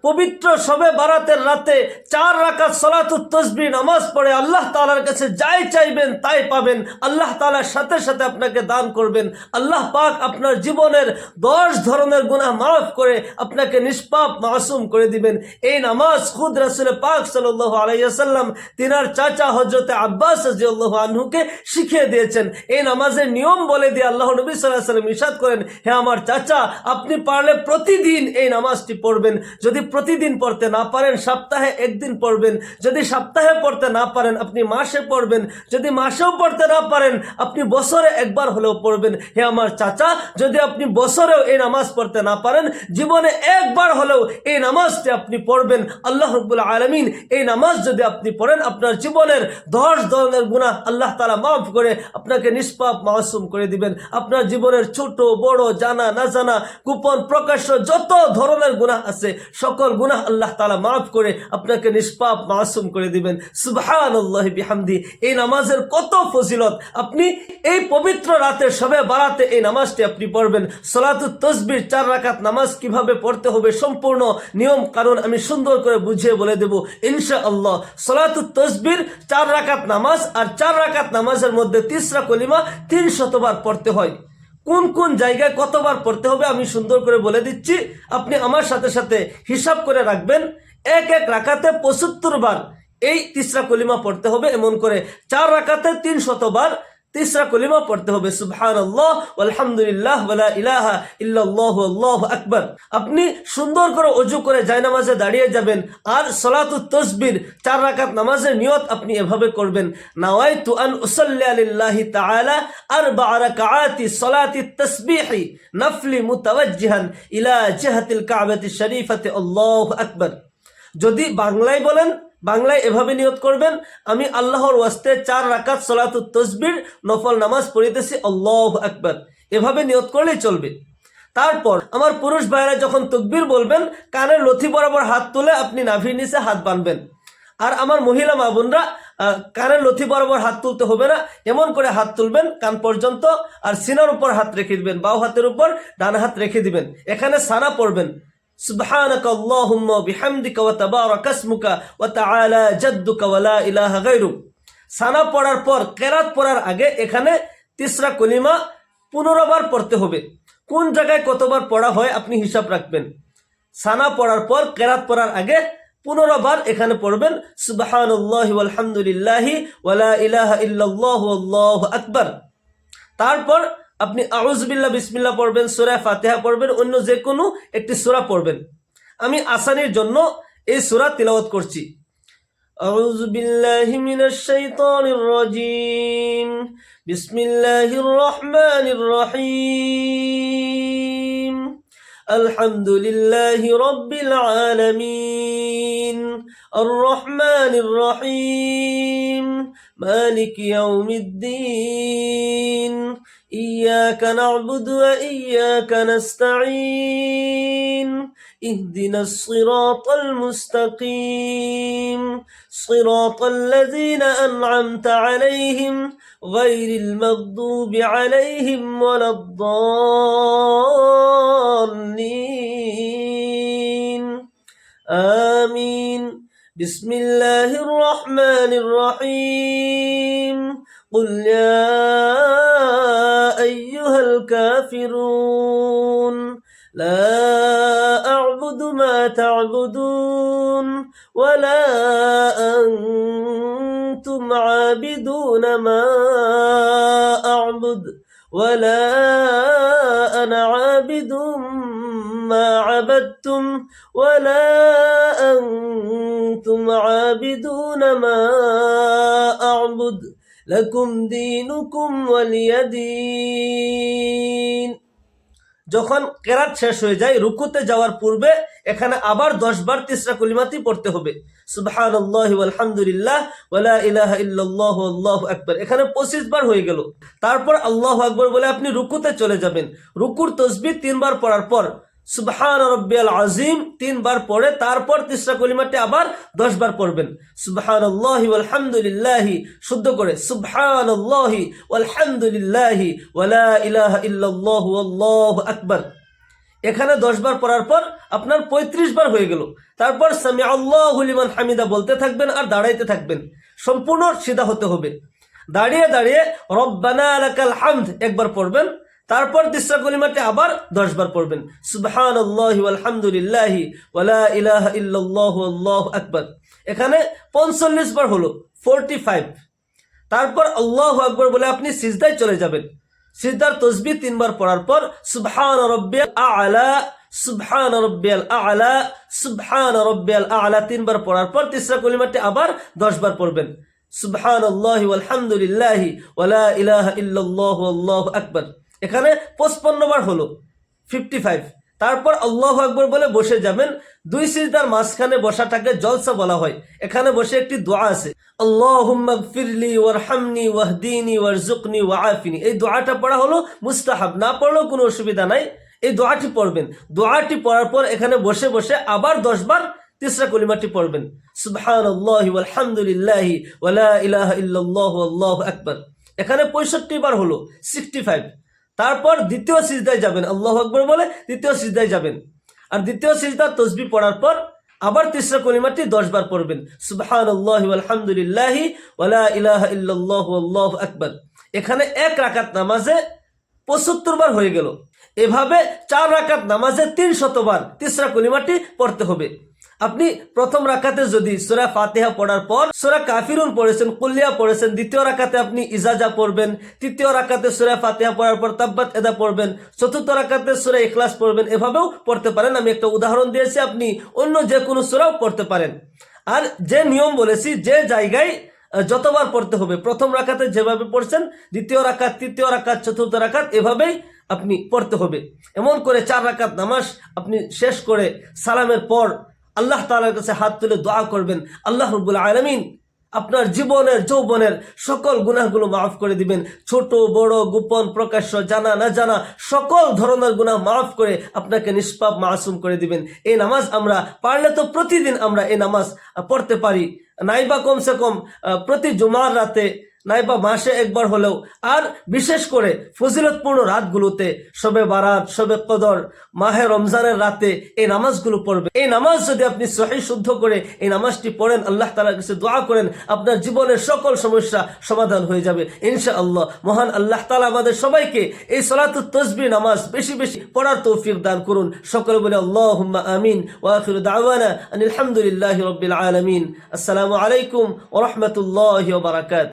পবিত্র শবে বারাতের রাতে 4 রাকাত সালাতুত তাসবিহ নামাজ পড়ে আল্লাহ তাআলার কাছে যাই চাইবেন তাই পাবেন। আল্লাহ তাআলার সাথে সাথে আপনাকে দান করবেন। আল্লাহ পাক আপনার জীবনের 10 ধরনের গুনাহ মাফ করে আপনাকে নিষ্পাপ মাসুম করে দিবেন। এই নামাজ খুদ রাসূল পাক সাল্লাল্লাহু আলাইহি ওয়াসাল্লাম তিনার চাচা হযরত আব্বাস রাদিয়াল্লাহু আনহুকে শিখিয়ে দিয়েছেন। এই নামাজের নিয়ম বলে দিয়ে আল্লাহ নবী সাল্লাল্লাহু আলাইহি ওয়াসাল্লাম ইরশাদ করেন, হে আমার চাচা, আপনি পারলে প্রতিদিন এই নামাজটি পড়বেন। যদি প্রতিদিন পড়তে না পারেন সপ্তাহে একদিন পড়বেন। যদি সপ্তাহে পড়তে না পারেন আপনি মাসে পড়বেন। যদি মাসেও পড়তে না পারেন আপনি বছরে একবার হলেও পড়বেন। হে আমার চাচা, যদি আপনি বছরেও এই নামাজ পড়তে না পারেন, জীবনে একবার হলেও এই নামাজটি আপনি পড়বেন। আল্লাহ রাব্বুল আলামিন এই নামাজ যদি আপনি পড়েন, আপনার জীবনের 10 ধরনের গুনাহ আল্লাহ তাআলা মাফ করে আপনাকে নিষ্পাপ মাসুম করে দিবেন। আপনার জীবনের ছোট বড়, জানা না জানা, গোপন প্রকাশ্য যত ধরনের গুনাহ আছে সকল গুনাহ আল্লাহ তাআলা মাফ করে আপনাকে নিষ্পাপ মাসুম করে দিবেন। সুবহানাল্লাহি বিহামদি। এই নামাজের কত ফজিলত! আপনি এই পবিত্র রাতে শবে বারাতে এই নামাজটি আপনি পড়বেন। সালাতুত তাসবিহ 4 রাকাত নামাজ কিভাবে পড়তে হবে সম্পূর্ণ নিয়ম কানুন আমি সুন্দর করে বুঝিয়ে বলে দেব ইনশাআল্লাহ। সালাতুত তাসবিহ 4 রাকাত নামাজ, আর 4 রাকাত নামাজের মধ্যে তিসরা কলিমা 300 বার পড়তে হয়। কোন কোন জায়গায় কতবার পড়তে হবে আমি সুন্দর করে বলে দিচ্ছি, আপনি আমার সাথে সাথে হিসাব করে রাখবেন। এক রাকাতে 75 বার এই তিসরা কলিমা পড়তে হবে। এমন করে 4 রাকাতে 300 বার তিসরা কলিমা পড়তে হবে। সুবহানাল্লাহ আলহামদুলিল্লাহ ওয়ালা ইলাহা ইল্লাল্লাহু আল্লাহু আকবার। আপনি সুন্দর করে ওযু করে জায়নামাজে দাঁড়িয়ে যাবেন, আর সালাতুত তাসবিহ 4 রাকাত নামাজের নিয়ত আপনি এভাবে করবেন, নাওয়াইতু আন উসাল্লি লিল্লাহি তাআলা 4 রাকাআতি সালাতিত তাসবিহ নফলি মুতাওয়াজ্জিহান ইলা জিহাতিল কাবাতিশ শরীফাতি আল্লাহু আকবার। যদি বাংলায় বলেন, বাংলায় এভাবে নিয়ত করবেন, আমি আল্লাহর ওয়াস্তে 4 রাকাত সালাতুত তাসবিহ নফল নামাজ পড়িতেছি, আল্লাহু আকবার। এভাবে নিয়ত করলেই চলবে। তারপর আমার পুরুষ ভাইরা যখন তাকবীর বলবেন, কানের লথি বরাবর হাত তুলে আপনি নাভির নিচে হাত বাঁধবেন। আর আমার মহিলা মা বোনরা কানের লথি বরাবর হাত তুলতে হবে না, এমন করে হাত তুলবেন কান পর্যন্ত, আর সিনার উপর হাত রেখে দিবেন, বাও হাতের উপর ডান হাত রেখে দিবেন। এখানে সানা পড়বেন, সুবহানাকা আল্লাহুম্মা বিহামদিকা ওয়া তাবারাকা ইসমুকা ওয়া তাআলা জাদ্দুকা ওয়া লা ইলাহা গায়রুক। সানা পড়ার পর কেরাত পড়ার আগে এখানে তিসরা কলিমা 15 বার পড়তে হবে। কোন জায়গায় কতবার পড়া হয় আপনি হিসাব রাখবেন। সানা পড়ার পর কেরাত পড়ার আগে 15 বার এখানে পড়বেন, সুবহানাল্লাহি ওয়াল হামদুলিল্লাহি ওয়া লা ইলাহা ইল্লাল্লাহু আল্লাহু আকবার। তারপর আপনি আউযুবিল্লাহ বিসমিল্লাহ পড়বেন, সূরা ফাতিহা পড়বেন, অন্য যে কোনো একটি সূরা পড়বেন। আমি আসানির জন্য এই সূরা তিলাওয়াত করছি। আউযুবিল্লাহি মিনাশ শাইতানির রাজীম, বিসমিল্লাহির রহমানির রহিম, আলহামদুলিল্লাহি রাব্বিল আলামিন, আর রহমানির রহিম, মালিকি ইয়াউমিদ্দিন, ইয়্যাকা না'বুদু ওয়া ইয়্যাকা নাস্তাঈন, ইহদিনাস সিরাতাল মুস্তাকিম, সিরাতাল লাযীনা আন'আমতা আলাইহিম গায়রিল মাগদুবি আলাইহিম ওয়ালাদ-দাল্লিন। আমিন। বিসমিল্লাহির রহমানির রহিম, কুল ইয়া আইয়ুহাল কাফিরুন লা আ'বুদু মা তা'বুদুন ওয়া লা আনতুম আবিদুনা মা আ'বুদু ওয়া লা আনা আবিদুম মা আবাদতুম ওয়া লা আনতুম আবিদুনা মা আ'বুদু লাকুম দীনুকুম ওয়ালিয়া দীন। যখন কেরাত শেষ হয়ে যায়, রুকুতে যাওয়ার পূর্বে এখানে আবার 10 বার তিসরা কলিমাতি পড়তে হবে, সুবহানাল্লাহি ওয়াল হামদুলিল্লাহ ওয়া লা ইলাহা ইল্লাল্লাহু আল্লাহু আকবার। এখানে 25 বার হয়ে গেল। তারপর আল্লাহু আকবার বলে আপনি রুকুতে চলে যাবেন। রুকুর তাসবিহ 3 বার পড়ার পর সুবহান রাব্বিয়াল আযীম 3 বার পড়ে তারপর তিসরা কলিমাটি আবার 10 বার পড়বেন। সুবহানাল্লাহি ওয়াল হামদুলিল্লাহি, শুদ্ধ করে সুবহানাল্লাহি ওয়াল হামদুলিল্লাহি ওয়া লা ইলাহা ইল্লাল্লাহু আল্লাহু আকবার। এখানে 10 বার পড়ার পর আপনার 35 বার হয়ে গেল। তারপর সামি আল্লাহু লিমান হামিদা বলতে থাকবেন আর দাঁড়াইতে থাকবেন, সম্পূর্ণ সিধা হতে হবে। দাঁড়িয়ে দাঁড়িয়ে রব্বানা লাকাল হামদ একবার পড়বেন, তারপর তিসরা কলিমাটি আবার 10 বার পড়বেন, সুবহানাল্লাহি ওয়াল হামদুলিল্লাহি ওয়ালা ইলাহা ইল্লাল্লাহু আল্লাহু আকবার। এখানে 45 বার হলো, 45। তারপর আল্লাহু আকবার বলে আপনি সিজদায় চলে যাবেন। সিজদার তাসবিহ 3 বার পড়ার পর সুবহান রাব্বিয়াল আ'লা, সুবহান রাব্বিয়াল আ'লা, সুবহান রাব্বিয়াল আ'লা 3 বার পড়ার পর তিসরা কলিমাটি আবার 10 বার পড়বেন, সুবহানাল্লাহি ওয়াল হামদুলিল্লাহি ওয়ালা ইলাহা ইল্লাল্লাহু আল্লাহু আকবার। এখানে 55 বার হলো, 55। তারপর আল্লাহু আকবার বলে বসে যাবেন। 2 সিজদার মাঝখানে বসাটাকে জলসা বলা হয়। এখানে বসে একটি দোয়া আছে, আল্লাহুম্মা গফিরলি ওয়ারহামনি ওয়াহদিনি ওয়ারযুকনি ওয়াআফিনি। এই দোয়াটা পড়া হলো মুস্তাহাব, না পড়লেও কোনো অসুবিধা নাই। এই দোয়াটি পড়বেন। দোয়াটি পড়ার পর এখানে বসে বসে আবার 10 বার তিসরা কলিমাটি পড়বেন, সুবহানাল্লাহি ওয়াল হামদুলিল্লাহি ওয়ালা ইলাহা ইল্লাল্লাহু আল্লাহু আকবার। এখানে 65 বার হলো, 65। তারপর দ্বিতীয় সিজদায় যাবেন, আল্লাহু আকবার বলে দ্বিতীয় সিজদায় যাবেন। আর দ্বিতীয় সিজদার তাসবিহ পড়ার পর আবার তিসরা কলিমাটি 10 বার পড়বেন, সুবহানাল্লাহি ওয়াল হামদুলিল্লাহি ওয়ালা ইলাহা ইল্লাল্লাহু আল্লাহু আকবার। এখানে 1 রাকাত নামাজে 75 বার হয়ে গেল। এভাবে 4 রাকাত নামাজে 300 বার তিসরা কলিমাটি পড়তে হবে। আপনি প্রথম রাকাতে যদি সূরা ফাতিহা পড়ার পর সূরা কাফিরুন পড়েছেন, কুলিয়া পড়েছেন, দ্বিতীয় রাকাতে আপনি ইজাজা পড়বেন, তৃতীয় রাকাতে সূরা ফাতিহা পড়ার পর তাব্বাত ইয়াদা পড়বেন, চতুর্থ রাকাতে সূরা ইখলাস পড়বেন, এভাবেও পড়তে পারেন। আমি একটা উদাহরণ দিয়েছি, আপনি অন্য যে কোনো সূরাও পড়তে পারেন। আর যে নিয়ম বলেছি, যে জায়গায় যতবার পড়তে হবে, প্রথম রাকাতে যেভাবে পড়ছেন, দ্বিতীয় রাকাত, তৃতীয় রাকাত, চতুর্থ রাকাত, এভাবেই আপনি পড়তে হবে। এমন করে 4 রাকাত নামাজ আপনি শেষ করে সালামের পর আল্লাহ তাআলার কাছে হাত তুলে দোয়া করবেন, আল্লাহ রাব্বুল আলামিন আপনার জীবনের যৌবনের সকল গুনাহগুলো মাফ করে দিবেন। ছোট বড়, গোপন প্রকাশ্য, জানা না জানা সকল ধরনের গুনাহ মাফ করে আপনাকে নিষ্পাপ মাসুম করে দিবেন। এই নামাজ আমরা পারলে তো প্রতিদিন আমরা এই নামাজ পড়তে পারি, নাইবা কমসে কম প্রতি জুমার রাতে, নাইবা মাসে একবার হলেও। আর বিশেষ করে ফজিলতপূর্ণ রাতগুলোতে, শবে বারাত, শবে কদর, মাহে রমজানের রাতে এই নামাজগুলো পড়বেন। এই নামাজ যদি আপনি সহিহ শুদ্ধ করে এই নামাজটি পড়েন, আল্লাহ তাআলার কাছে দোয়া করেন, আপনার জীবনের সকল সমস্যা সমাধান হয়ে যাবে ইনশাআল্লাহ। মহান আল্লাহ তাআলা আমাদের সবাইকে এই সালাতুত তাসবিহ নামাজ বেশি বেশি পড়ার তৌফিক দান করুন। সকলে বলে আল্লাহুম্মা আমিন। ওয়া আখিরু দাওয়ানা আনিল হামদুলিল্লাহি রাব্বিল আলামিন। আসসালামু আলাইকুম ওয়া রাহমাতুল্লাহি ওয়া বারাকাতুহু।